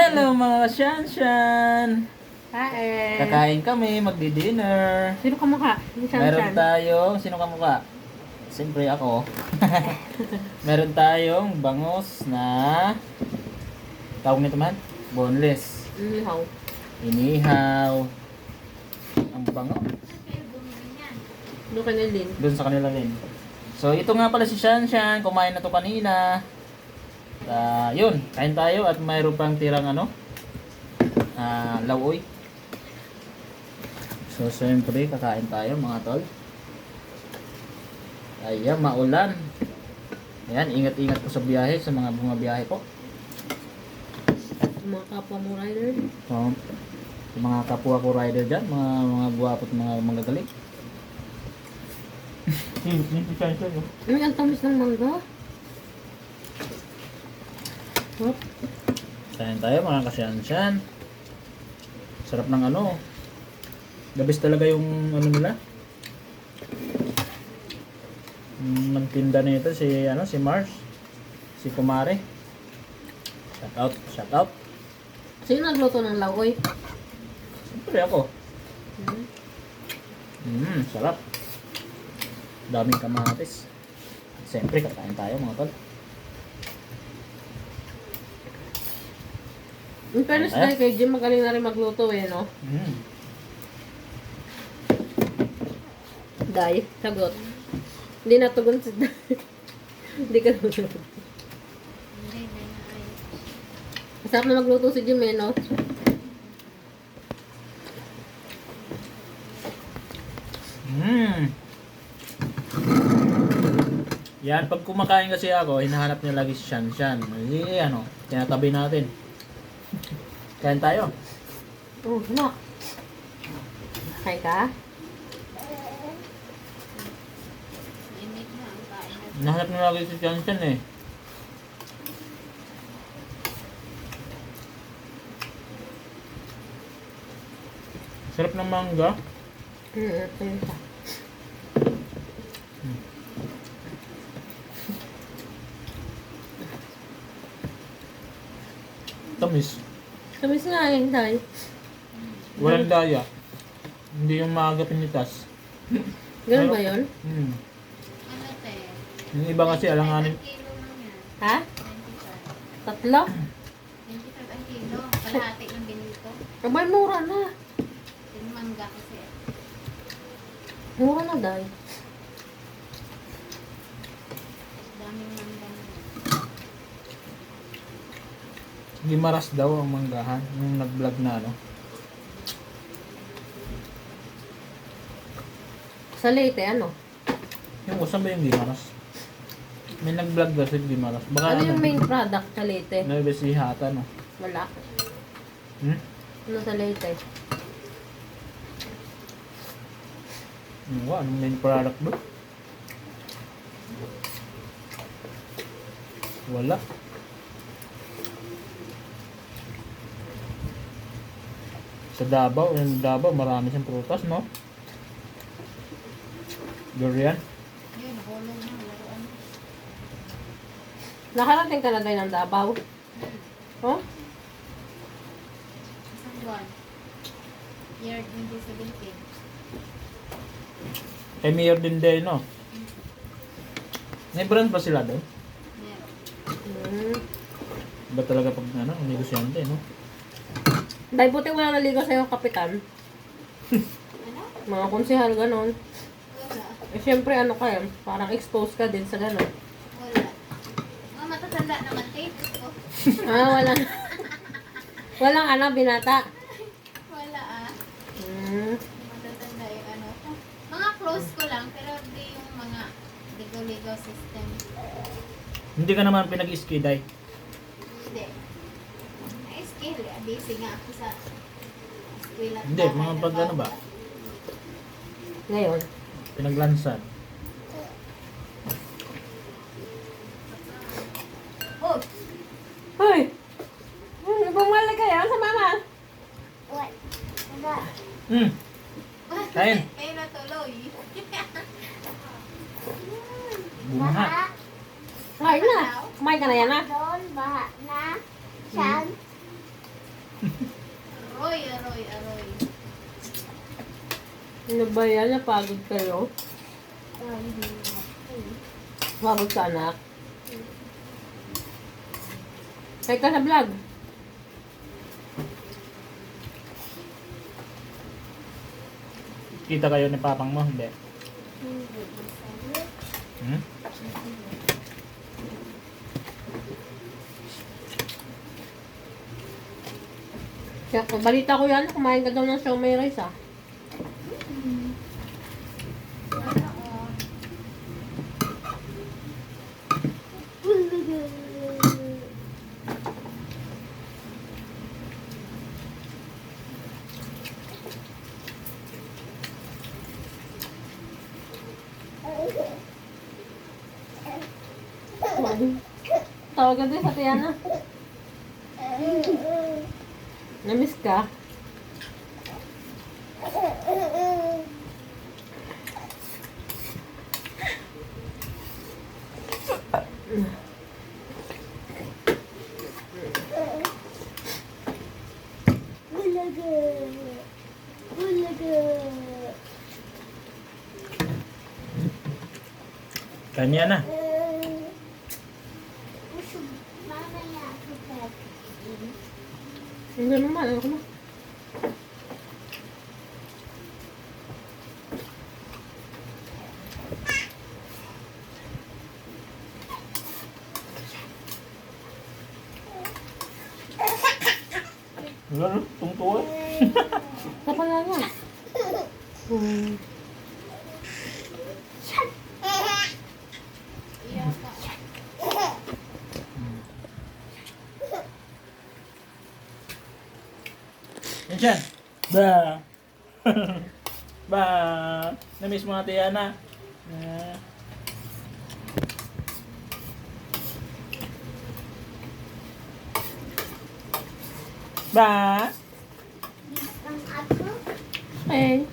Hello mga Shanshan! Kain. Kakain kami, magdi-dinner. Sino ka mukha? Meron tayong, sino ka mukha? Siyempre ako. Meron tayong bangus na, tawag nito man? Boneless. Inihaw. Inihaw. Ang bango. Doon ka na din. Doon sa kanila din. So ito nga pala si Shanshan, kumain na to kanina. Yun, kain tayo at mayroon pang tirang lawoy. So siyempre kakain tayo mga tol. Ayan, maulan. Ayan, ingat-ingat po sa biyahe, sa mga bumabiyahe po. Mga kapwa mo rider. So, yung mga kapwa ko rider dyan, mga guwapo at mga magagaling. Ay, ang tamis ng mangga. Hop. Kain tayo mga kasyansyan. Sarap ng the best talaga yung nila. Nagtinda nito si Mars. Si Kumare. Shout out. Sino nagluto ng lawoy? Siyempre ako. Sarap. Daming kamatis. Siyempre kakain tayo mga tol. In fairness dahil kay Jim, magaling na rin magluto no? Day, sagot. Hindi natugon si Day. Hindi ka natugon. Masarap na magluto si Jim no? Yan, pag kumakain kasi ako, hinahanap niya lagi si Shanshan. Tinatabi natin. Kain tayo. No. Kain ka? Hinahanap niya lagi si Shanshan eh. Sarap ng mangga. Kain ka. Tamis. Tamis nga yung Day. Walang daya. Hindi yung maaga pinitas. Ganun ba yun? Ano te? Yung iba kasi alanganin. Kilo lang yan. Ha? 25. Tatlo? 25 ang kilo. Kalahati ng binito. Abay, mura na. Yung mangga kasi. Mura na, Day. Daming mangga na. Gimaras daw ang manggahan. Yung nag-vlog na Sa Leyte, ano? Yung saan ba yung Gimaras? May nag-vlog daw sa Gimaras. Baka Ano yung main product sa Leyte? Nueva Ecija ata Wala. Ano sa Leyte? Anong main product ba? Wala. Sa Davao, yung Davao, marami siyang prutas, no? Durian. Yun, hulog na. Laruan. Nakarating ka na tayo ng Davao? Oh? Isang buwan. Year 2017. Eh, mayor din din, no? May brand ba sila doon? Meron. Ba talaga pag, negosyante, no? Dahil buti wala naligo sa'yo, kapitan. Ano? Mga konsehal, ganon. Wala. Eh, syempre, ano ka yan? Parang exposed ka din sa ganon. Wala. Mga matatanda naman tape ko. Walang... walang binata. Wala Hmm. Matatanda yung ano. Mga close ko lang, pero di yung mga ligaw-ligaw system. Hindi ka naman pinag-ski, Day. Hindi. Ay, skill. Busy nga ako sa school at Hindi, bahay mga ng pag ano ba? Ngayon. Pinaglansan. Oh! Hoy! Bumalik kayo sa mama. Kain. Kayo na tuloy. Bumaha. Kain na. Kumain ka na yan, ha? Doon, baha na. Saan? Ano ba yan? Napagod kayo? Pagod ka, anak? Kaya ka sa vlog. Kita kayo ni papang mo, hindi? Hmm? Kaya, balita ko yan, kumain ka daw ng siomay rice, ah. Tawagan din sa Tiana. Namiss ka? Kanya na. Hindi naman, ano ko na. Wala, tungtuwa. Kapag nga nga. Yan siya. Ba. Ba. Namiss mo ate Yana. Ba. Ang ako. Eh,